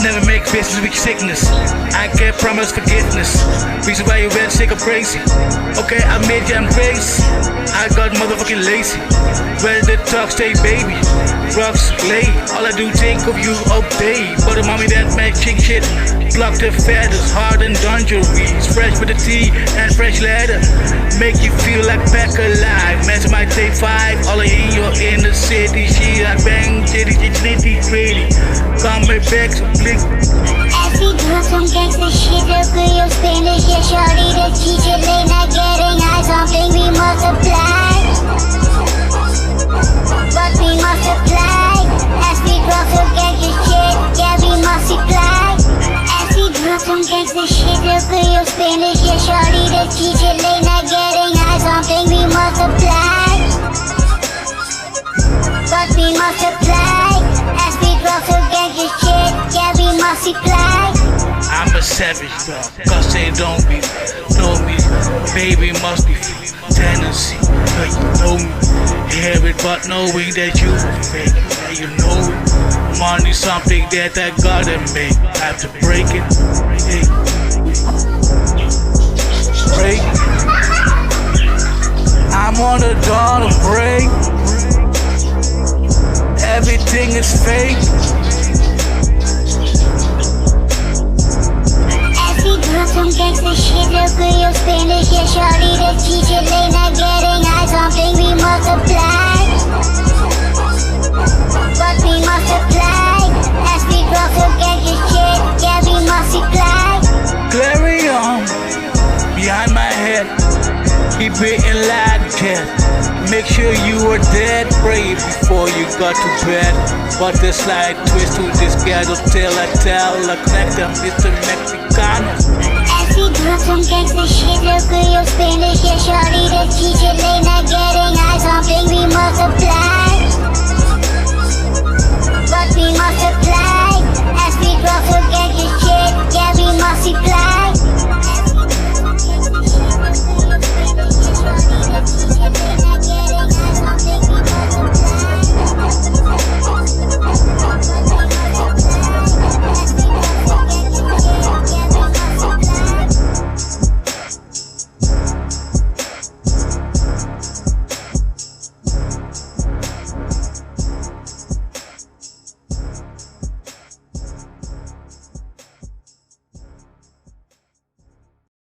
Never make business with sickness. I can't promise forgiveness. Reason why you red, sick or crazy. Okay, I made you, I'm crazy. I got motherfucking lazy. Ready to talk, stay baby. Rocks lay. All I do think of you obey. But the mommy that make chick shit. Block the feathers, hard and dungarees. Fresh with the tea and fresh leather. Make you feel like back alive. Match my take 5. All in your inner city. She like bang, titty, pretty. Come back to Blaq. As we drop some gangsta shit, the girl Spanish, yeah, shorty the teacher, they not getting eyes, something we multiply. But we multiply. As we drop some gangsta shit, yeah, we multiply. As we drop some gangsta shit, the girl Spanish, yeah, shorty the teacher, they not getting eyes, something we multiply. But we multiply. As we drop some gangsta shit, yeah, we multiply. I'm a savage dog, cause they don't know me. Baby must be free. Tendency, but you know me. Hear it, but knowing that you fake, yeah, you know it. Money something that I gotta make. I have to break it. Hey. Break. I'm on a dollar break. Everything is fake. Some gangsta shit, the girl Spanish, yeah, shorty the teacher, they not getting eyes, something we multiply. But we multiply. As we drop some gangsta shit, yeah, we multiply. Clary on behind my head. Keep it in line, cat. Make sure you are dead. Pray before you got to bed. But the slight twist to this ghetto tale I tell. I connect them, Mr. Mexicano. As we drop some gangsta shit, the girl Spanish, yeah, shorty the teacher, they not getting eyes, something we multiply. But we multiply.